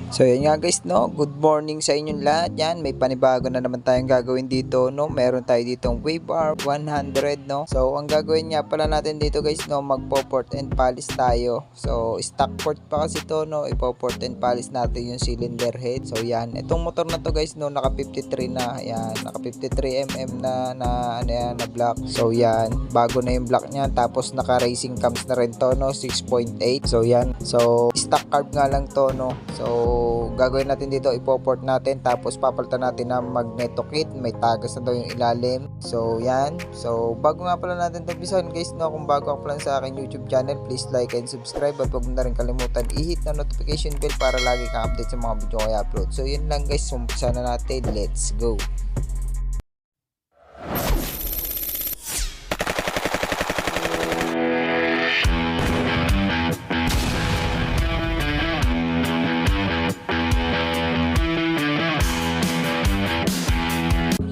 So yun nga guys, no, good morning sa inyong lahat. Yan, may panibago na naman tayong gagawin dito, no. Meron tayo ditong wave arm 100, no. So ang gagawin nga pala natin dito guys, no, magpo-port and polish tayo. So stock port pa kasi to, no. Ipo-port and polish natin yung cylinder head. So yan, itong motor na to guys, no, naka 53 na. Yan, naka 53 mm na ano yan, na block. So yan, bago na yung block niya, tapos naka racing cams na rin to, no, 6.8. So yan, so stock carb nga lang to, no. So gagawin natin dito, ipoport natin, tapos papalitan natin ng magneto kit. May tagas na daw yung ilalim. So yan, so bago nga pala natin ito umpisahan guys, no, kung bago ka pala sa aking YouTube channel, please like and subscribe, at huwag mo na rin kalimutan i-hit na notification bell para lagi kang update sa mga video ko i-upload. So yun lang guys, umpisa na natin, let's go.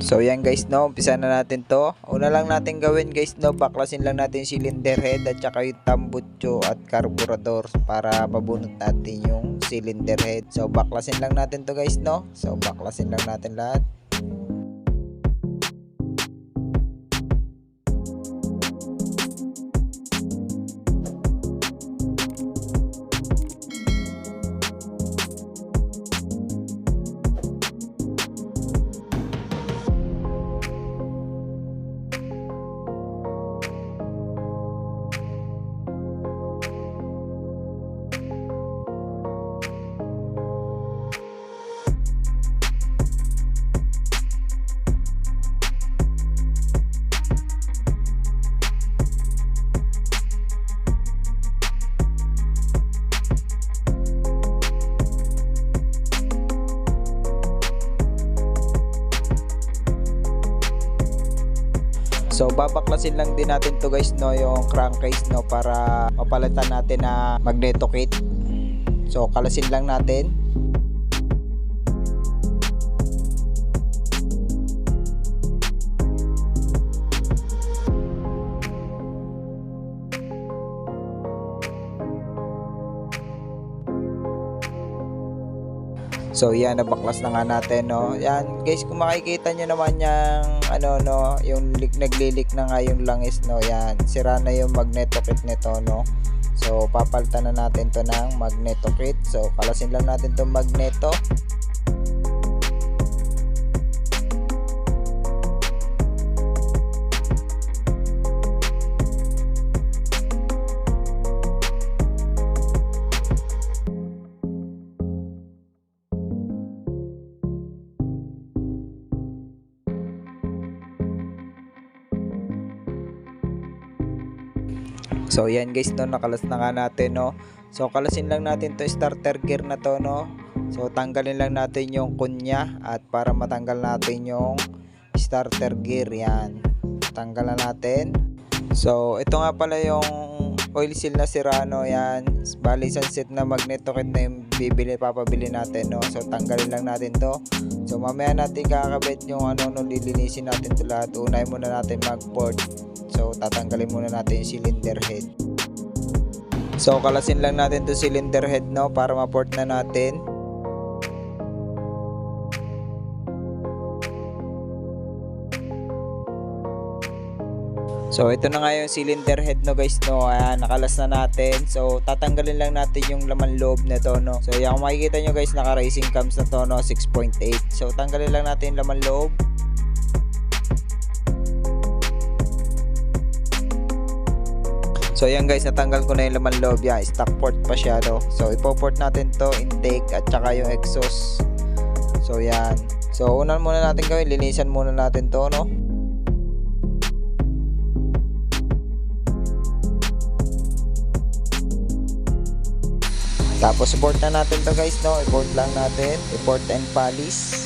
So yan guys, no, umpisa na natin to. Una lang natin gawin guys, no, baklasin lang natin yung cylinder head at saka yung tambutso at carburetor para mabunot natin yung cylinder head. So baklasin lang natin to guys, no. So baklasin lang natin lahat. So babaklasin lang din natin to guys, no, yung crankcase, no, para mapalitan natin na magneto kit. So kalasin lang natin. So yan, nabaklas na nga natin, no. Yan guys, kung makikita nyo naman yung ano, no, yung naglilik na nga yung langis, no. Yan, sira na yung magneto kit nito, no. So papalitan na natin to ng magneto kit. So kalasin lang natin tong magneto. So yan guys, no, nakalas na nga natin, no. So kalasin lang natin to starter gear na to, no. So tanggalin lang natin yung kunya, at para matanggal natin yung starter gear, yan, tanggalan natin. So ito nga pala yung oil seal na sira, no. Yan, bali isang set na magneto kit na yung papabili natin, no. So tanggalin lang natin to. So mamaya natin kakabit yung ano, no, lilinisin natin to lahat. Unahin muna natin mag-port. So tatanggalin muna natin yung cylinder head. So kalasin lang natin to cylinder head, no, para ma-port na natin. So ito na nga yung cylinder head, no guys, no. Ayan, nakalas na natin. So tatanggalin lang natin yung laman loob na to, no. So yung makikita nyo guys, naka racing cams na to, no, 6.8. So tanggalin lang natin yung laman loob. So yan guys, natanggal ko na yung laman loob. Yeah, stock port pa siya, no. So ipo-port natin to, intake at saka yung exhaust. So yan. So unan muna natin gawin, linisan muna natin to, no. Tapos import na natin to guys, no. Import lang natin, import and polish.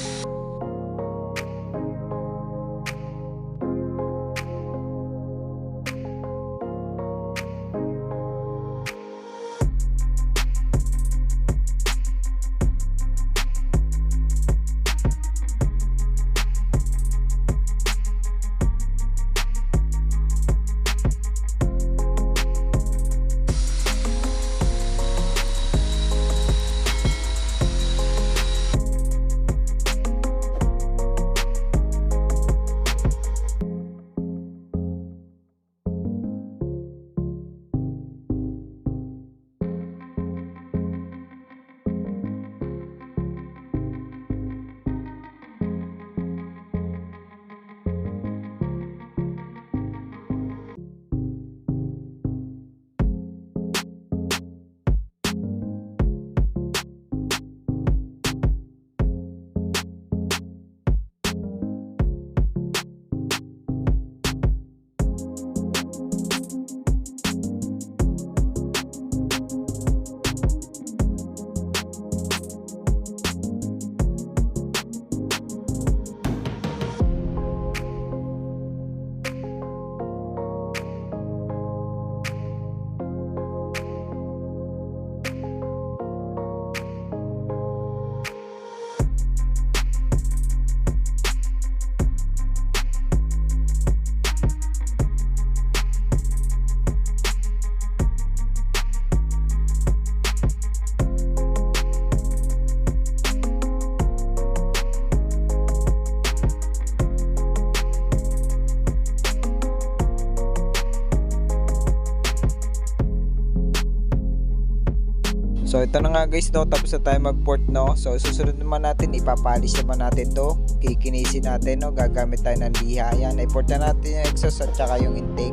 ito na nga guys no, tapos na tayo mag-port no. So susunod naman natin, ipapalis naman natin to. Kikinisin natin no, gagamit tayo ng liha. Ayan, i-port na natin yung exhaust at saka yung intake.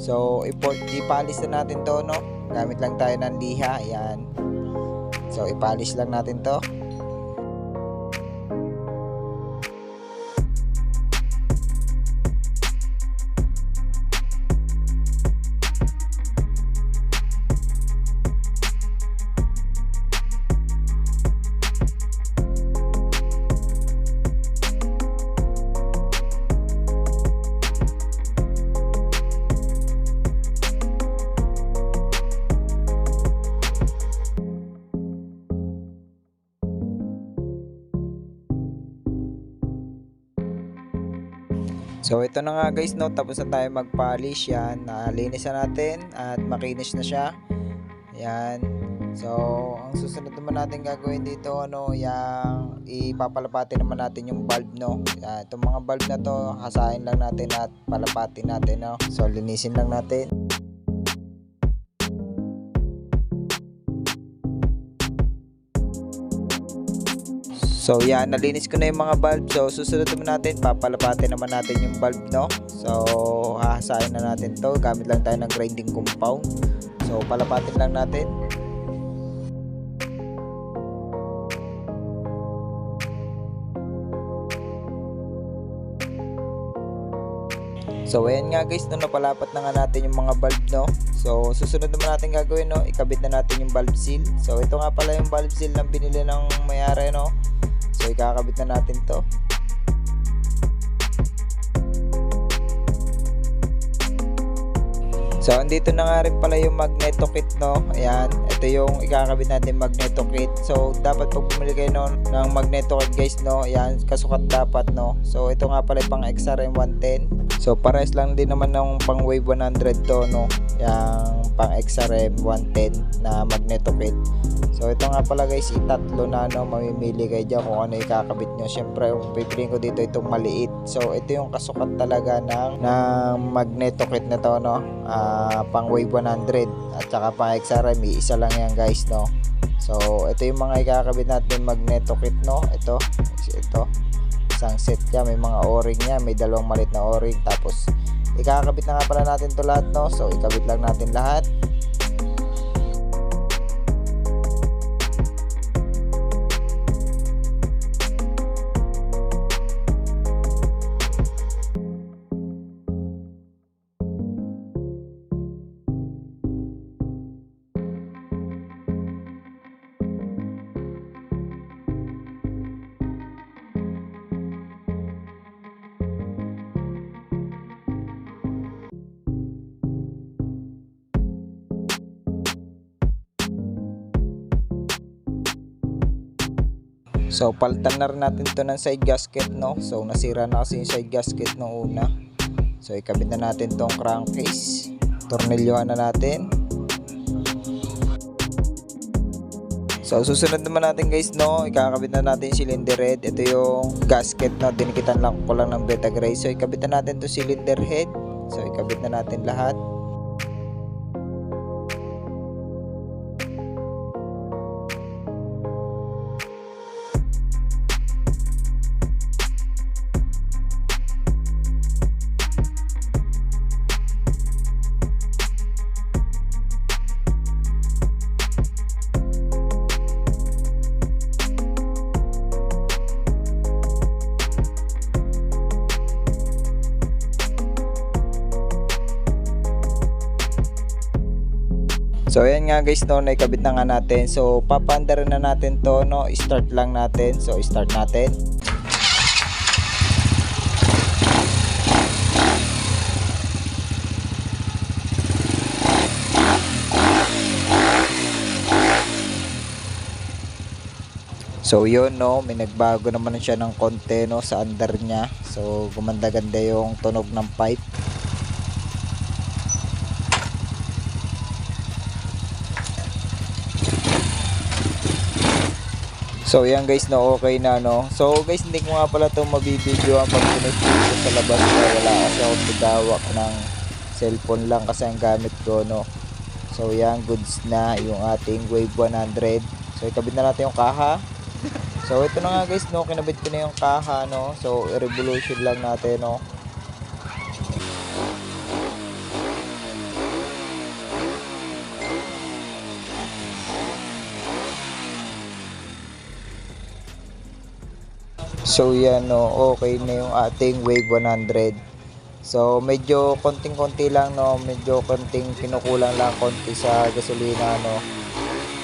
So ipalis na natin to no. Gamit lang tayo ng liha. Ayan. So ipalis lang natin to. So ito na nga guys no, tapos na tayo mag-polish. Yan, nalinis na natin at makinis na siya. Yan. So ang susunod naman natin gagawin dito ano, yung ipapalapatin naman natin yung bulb no. Yan, itong mga bulb na to, hasain lang natin at palapatin natin no. So linisin lang natin. So yan, nalinis ko na yung mga bulb. So susunod naman natin, papalapatin naman natin yung bulb no. So hahasain na natin to, gamit lang tayo ng grinding compound. So palapatin lang natin. So ayan nga guys, no, napalapat na nga natin yung mga bulb no. So susunod naman natin gagawin no, ikabit na natin yung bulb seal. So ito nga pala yung bulb seal na binili ng may-ari no. So ikakabit na natin to. So andito na nga rin pala yung magneto kit no. Ayan, ito yung ikakabit natin magneto kit. So dapat pag bumili kayo ng magneto kit guys no, ayan, kasukat dapat no. So ito nga pala yung pang XRM 110. So pares lang din naman ng pang Wave 100 to no, yung pang XRM 110 na magneto kit. So ito nga pala guys, itatlo na no, mamimili kayo dyan kung ano ikakabit nyo. Syempre pipiliin ko dito itong maliit. So ito yung kasukat talaga ng magneto kit na to no, pang Wave 100 at saka pang XRM, isa lang yan guys no. So ito yung mga ikakabit natin magneto kit no. Ito isang set niya, may mga o-ring niya, may dalawang maliit na o-ring. Tapos ikakabit na nga pala natin to lahat no. So ikabit lang natin lahat. So palitan na rin natin to ng side gasket no. So nasira na kasi yung side gasket nung una. So ikabit na natin tong crankcase, tornilyohan na natin. So susunod naman natin guys no, ikakabit na natin yung cylinder head. Ito yung gasket no, dinikitan lang ko lang ng beta gray. So ikabit na natin to cylinder head. So ikabit na natin lahat. So ayan nga guys no, naikabit na nga natin. So papaandarin na natin to no, start lang natin. So start natin. So yun no, may nagbago naman siya ng konti no sa under niya. So gumanda-ganda yung tunog ng pipe. So yan guys no, okay na no. So guys, hindi ko nga pala ito mabibideo ang pag finish dito sa labas na wala kasi ako tigawak ng cellphone lang kasi ang gamit ko no. So yan, goods na yung ating Wave 100. So ikabit na natin yung kaha. So ito na nga guys, no, kinabit ko na yung kaha, no. So i-revolution lang natin, no. So yan, no, okay na yung ating Wave 100. So medyo konting-konti lang, no, medyo konting kinukulang lang konti sa gasolina, no.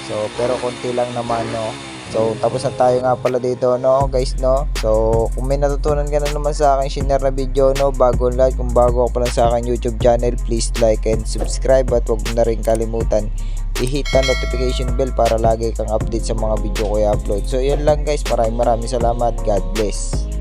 So pero konti lang naman, no. So tapos na tayo nga pala dito, no guys, no. So kung may natutunan ka na naman sa akin share na video, no, bago lahat, kung bago ka pa lang sa akin YouTube channel, please like and subscribe at wag mo na rin kalimutan i-hit ang notification bell para lagi kang update sa mga video ko i-upload. So yun lang guys, maraming salamat. God bless.